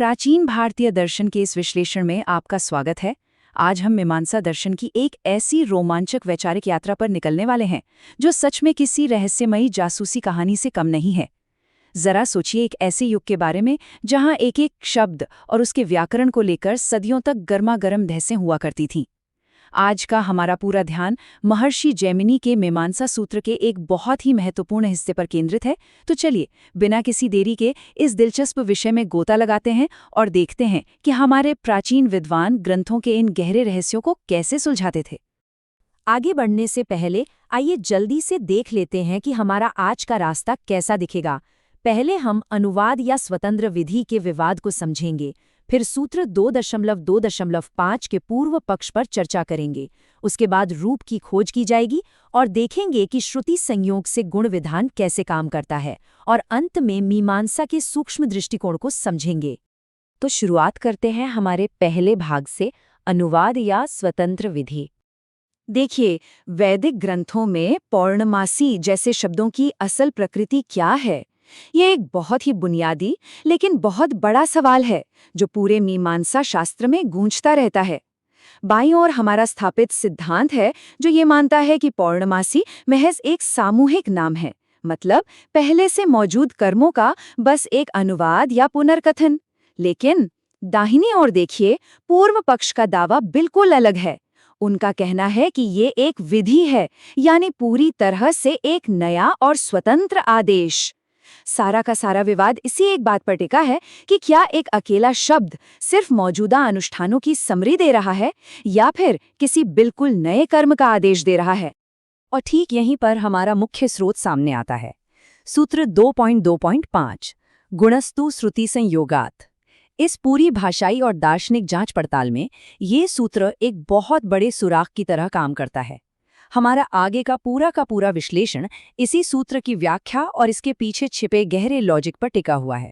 प्राचीन भारतीय दर्शन के इस विश्लेषण में आपका स्वागत है। आज हम मीमांसा दर्शन की एक ऐसी रोमांचक वैचारिक यात्रा पर निकलने वाले हैं जो सच में किसी रहस्यमयी जासूसी कहानी से कम नहीं है। जरा सोचिए एक ऐसे युग के बारे में जहां एक एक शब्द और उसके व्याकरण को लेकर सदियों तक गर्मागर्म बहसें हुआ करती थीं। आज का हमारा पूरा ध्यान महर्षि जैमिनी के मीमांसा सूत्र के एक बहुत ही महत्वपूर्ण हिस्से पर केंद्रित है। तो चलिए बिना किसी देरी के इस दिलचस्प विषय में गोता लगाते हैं और देखते हैं कि हमारे प्राचीन विद्वान ग्रंथों के इन गहरे रहस्यों को कैसे सुलझाते थे। आगे बढ़ने से पहले आइए जल्दी से देख लेते हैं कि हमारा आज का रास्ता कैसा दिखेगा। पहले हम अनुवाद या स्वतंत्र विधि के विवाद को समझेंगे, फिर सूत्र 2.2.5 के पूर्व पक्ष पर चर्चा करेंगे। उसके बाद रूप की खोज की जाएगी और देखेंगे कि श्रुति संयोग से गुण विधान कैसे काम करता है, और अंत में मीमांसा के सूक्ष्म दृष्टिकोण को समझेंगे। तो शुरुआत करते हैं हमारे पहले भाग से, अनुवाद या स्वतंत्र विधि। देखिए, वैदिक ग्रंथों में पौर्णमासी जैसे शब्दों की असल प्रकृति क्या है, ये एक बहुत ही बुनियादी लेकिन बहुत बड़ा सवाल है जो पूरे मीमांसा शास्त्र में गूंजता रहता है। बाईं ओर हमारा स्थापित सिद्धांत है जो ये मानता है कि पौर्णमासी महज एक सामूहिक नाम है, मतलब पहले से मौजूद कर्मों का बस एक अनुवाद या पुनर्कथन। लेकिन दाहिनी ओर देखिए, पूर्व पक्ष का दावा बिल्कुल अलग है। उनका कहना है कि ये एक विधि है, यानी पूरी तरह से एक नया और स्वतंत्र आदेश। सारा का सारा विवाद इसी एक बात पर टिका है कि क्या एक अकेला शब्द सिर्फ मौजूदा अनुष्ठानों की समरी दे रहा है या फिर किसी बिल्कुल नए कर्म का आदेश दे रहा है। और ठीक यहीं पर हमारा मुख्य स्रोत सामने आता है। सूत्र 2.2.5 गुणस्तु श्रुति संयोगात। इस पूरी भाषाई और दार्शनिक जांच पड़ताल में ये सूत्र एक बहुत बड़े सुराख की तरह काम करता है। हमारा आगे का पूरा विश्लेषण इसी सूत्र की व्याख्या और इसके पीछे छिपे गहरे लॉजिक पर टिका हुआ है।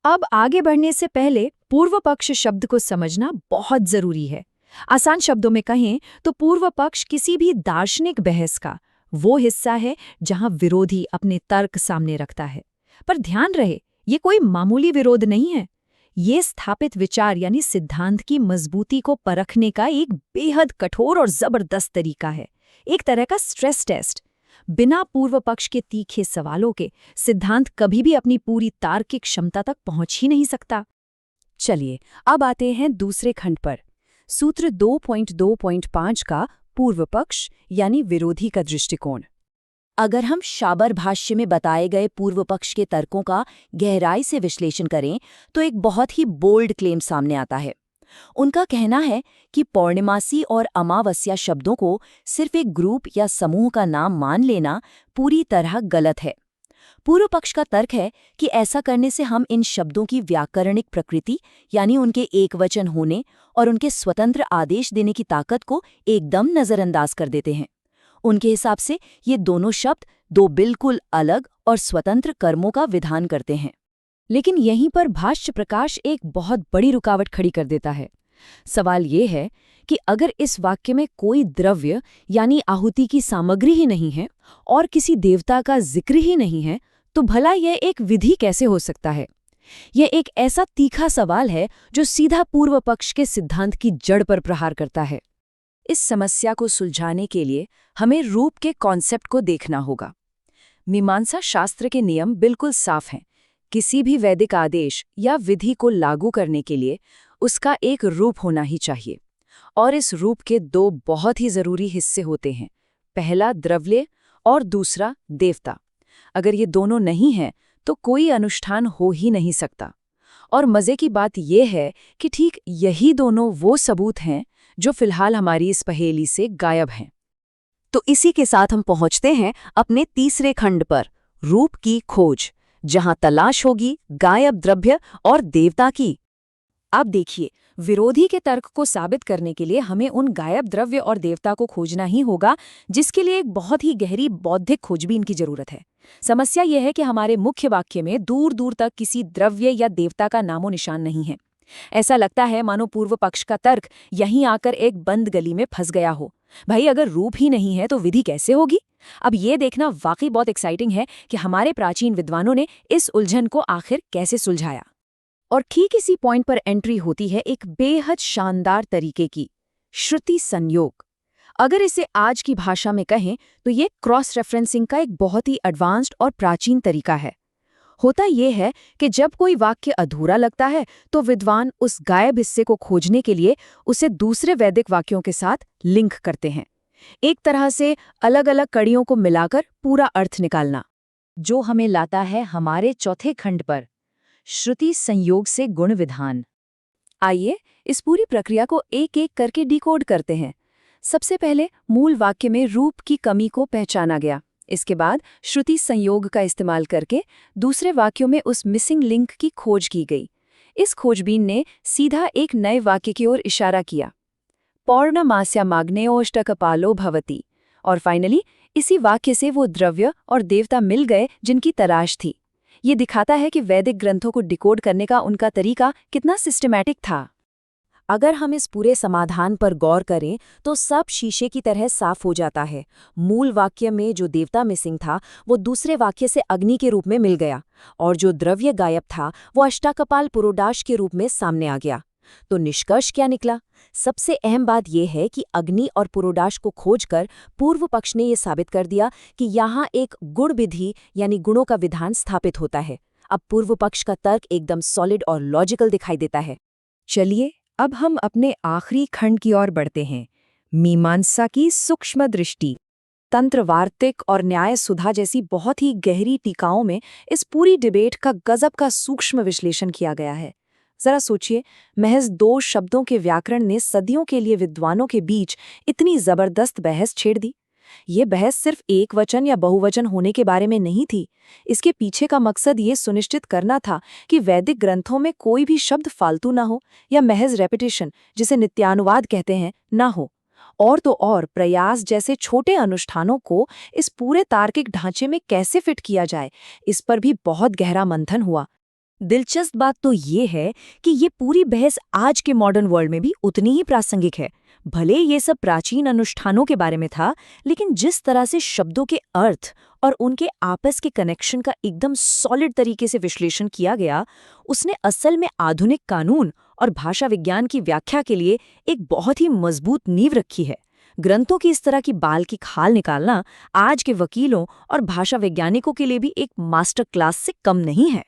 अब आगे बढ़ने से पहले पूर्व पक्ष शब्द को समझना बहुत जरूरी है। आसान शब्दों में कहें तो पूर्व पक्ष किसी भी दार्शनिक बहस का वो हिस्सा है जहां विरोधी अपने तर्क सामने रखता है। पर ध्यान रहे, ये कोई मामूली विरोध नहीं है। ये स्थापित विचार यानी सिद्धांत की मजबूती को परखने का एक बेहद कठोर और जबरदस्त तरीका है, एक तरह का स्ट्रेस टेस्ट। बिना पूर्व पक्ष के तीखे सवालों के सिद्धांत कभी भी अपनी पूरी तार्किक क्षमता तक पहुंच ही नहीं सकता। चलिए अब आते हैं दूसरे खंड पर, सूत्र 2.2.5 का पूर्व पक्ष यानी विरोधी का दृष्टिकोण। अगर हम शाबर भाष्य में बताए गए पूर्व पक्ष के तर्कों का गहराई से विश्लेषण करें तो एक बहुत ही बोल्ड क्लेम सामने आता है। उनका कहना है कि पौर्णमासी और अमावस्या शब्दों को सिर्फ एक ग्रुप या समूह का नाम मान लेना पूरी तरह गलत है। पूर्व पक्ष का तर्क है कि ऐसा करने से हम इन शब्दों की व्याकरणिक प्रकृति यानी उनके एकवचन होने और उनके स्वतंत्र आदेश देने की ताकत को एकदम नजरअंदाज कर देते हैं। उनके हिसाब से ये दोनों शब्द दो बिल्कुल अलग और स्वतंत्र कर्मों का विधान करते हैं। लेकिन यहीं पर भाष्य प्रकाश एक बहुत बड़ी रुकावट खड़ी कर देता है। सवाल ये है कि अगर इस वाक्य में कोई द्रव्य यानी आहुति की सामग्री ही नहीं है और किसी देवता का जिक्र ही नहीं है, तो भला यह एक विधि कैसे हो सकता है? यह एक ऐसा तीखा सवाल है जो सीधा पूर्व पक्ष के सिद्धांत की जड़ पर प्रहार करता है। इस समस्या को सुलझाने के लिए हमें रूप के कॉन्सेप्ट को देखना होगा। मीमांसा शास्त्र के नियम बिल्कुल साफ हैं। किसी भी वैदिक आदेश या विधि को लागू करने के लिए उसका एक रूप होना ही चाहिए, और इस रूप के दो बहुत ही जरूरी हिस्से होते हैं, पहला द्रव्य और दूसरा देवता। अगर ये दोनों नहीं हैं तो कोई अनुष्ठान हो ही नहीं सकता। और मजे की बात यह है कि ठीक यही दोनों वो सबूत हैं जो फिलहाल हमारी इस पहेली से गायब हैं। तो इसी के साथ हम पहुंचते हैं अपने तीसरे खंड पर, रूप की खोज, जहां तलाश होगी गायब द्रव्य और देवता की। अब देखिए, विरोधी के तर्क को साबित करने के लिए हमें उन गायब द्रव्य और देवता को खोजना ही होगा, जिसके लिए एक बहुत ही गहरी बौद्धिक खोजबीन की जरूरत है। समस्या यह है कि हमारे मुख्य वाक्य में दूर दूर तक किसी द्रव्य या देवता का नामो निशान नहीं है। ऐसा लगता है मानो पूर्व पक्ष का तर्क यहीं आकर एक बंद गली में फंस गया हो। भाई, अगर रूप ही नहीं है तो विधि कैसे होगी? अब ये देखना वाकई बहुत एक्साइटिंग है कि हमारे प्राचीन विद्वानों ने इस उलझन को आखिर कैसे सुलझाया। और ठीक इसी पॉइंट पर एंट्री होती है एक बेहद शानदार तरीके की, श्रुति संयोग। अगर इसे आज की भाषा में कहें तो ये क्रॉस रेफरेंसिंग का एक बहुत ही एडवांस्ड और प्राचीन तरीका है। होता यह है कि जब कोई वाक्य अधूरा लगता है तो विद्वान उस गायब हिस्से को खोजने के लिए उसे दूसरे वैदिक वाक्यों के साथ लिंक करते हैं, एक तरह से अलग अलग कड़ियों को मिलाकर पूरा अर्थ निकालना, जो हमें लाता है हमारे चौथे खंड पर, श्रुति संयोग से गुण विधान। आइए इस पूरी प्रक्रिया को एक एक करके डिकोड करते हैं। सबसे पहले मूल वाक्य में रूप की कमी को पहचाना गया। इसके बाद श्रुति संयोग का इस्तेमाल करके दूसरे वाक्यों में उस मिसिंग लिंक की खोज की गई। इस खोजबीन ने सीधा एक नए वाक्य की ओर इशारा किया, पौर्णमास्या माग्नेयोष्टकपालो भवति। और फाइनली इसी वाक्य से वो द्रव्य और देवता मिल गए जिनकी तलाश थी। ये दिखाता है कि वैदिक ग्रंथों को डिकोड करने का उनका तरीका कितना सिस्टमैटिक था। अगर हम इस पूरे समाधान पर गौर करें तो सब शीशे की तरह साफ हो जाता है। मूल वाक्य में जो देवता मिसिंग था वो दूसरे वाक्य से अग्नि के रूप में मिल गया, और जो द्रव्य गायब था वो अष्टाकपाल पुरोडाश के रूप में सामने आ गया। तो निष्कर्ष क्या निकला? सबसे अहम बात यह है कि अग्नि और पुरोडाश को खोजकर पूर्व पक्ष ने यह साबित कर दिया कि यहाँ एक गुण विधि यानी गुणों का विधान स्थापित होता है। अब पूर्व पक्ष का तर्क एकदम सॉलिड और लॉजिकल दिखाई देता है। चलिए अब हम अपने आखिरी खंड की ओर बढ़ते हैं, मीमांसा की सूक्ष्म दृष्टि। तंत्र, वार्तिक और न्याय सुधा जैसी बहुत ही गहरी टीकाओं में इस पूरी डिबेट का गजब का सूक्ष्म विश्लेषण किया गया है। जरा सोचिए, महज 2 शब्दों के व्याकरण ने सदियों के लिए विद्वानों के बीच इतनी जबरदस्त बहस छेड़ दी। ये बहस सिर्फ एक वचन या बहुवचन होने के बारे में नहीं थी। इसके पीछे का मकसद ये सुनिश्चित करना था कि वैदिक ग्रंथों में कोई भी शब्द फालतू ना हो या महज रेपिटेशन, जिसे नित्यानुवाद कहते हैं, ना हो। और तो और प्रयास जैसे छोटे अनुष्ठानों को इस पूरे तार्किक ढांचे में कैसे फिट किया जाए, इस पर भी बहुत गहरा मंथन हुआ। दिलचस्प बात तो ये है कि ये पूरी बहस आज के मॉडर्न वर्ल्ड में भी उतनी ही प्रासंगिक है। भले ये सब प्राचीन अनुष्ठानों के बारे में था, लेकिन जिस तरह से शब्दों के अर्थ और उनके आपस के कनेक्शन का एकदम सॉलिड तरीके से विश्लेषण किया गया, उसने असल में आधुनिक कानून और भाषा विज्ञान की व्याख्या के लिए एक बहुत ही मजबूत नींव रखी है। ग्रंथों की इस तरह की बाल की खाल निकालना आज के वकीलों और भाषा वैज्ञानिकों के लिए भी एक मास्टर क्लास से कम नहीं है।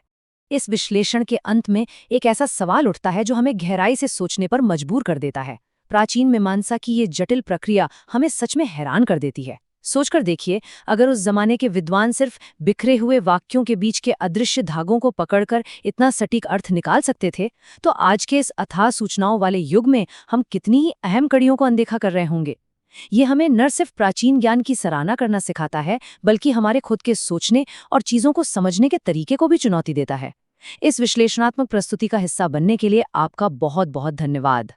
इस विश्लेषण के अंत में एक ऐसा सवाल उठता है जो हमें गहराई से सोचने पर मजबूर कर देता है। प्राचीन मीमांसा की ये जटिल प्रक्रिया हमें सच में हैरान कर देती है। सोचकर देखिए, अगर उस जमाने के विद्वान सिर्फ बिखरे हुए वाक्यों के बीच के अदृश्य धागों को पकड़कर इतना सटीक अर्थ निकाल सकते थे, तो आज के इस अथाह सूचनाओं वाले युग में हम कितनी ही अहम कड़ियों को अनदेखा कर रहे होंगे। ये हमें न सिर्फ प्राचीन ज्ञान की सराहना करना सिखाता है, बल्कि हमारे खुद के सोचने और चीजों को समझने के तरीके को भी चुनौती देता है। इस विश्लेषणात्मक प्रस्तुति का हिस्सा बनने के लिए आपका बहुत बहुत धन्यवाद।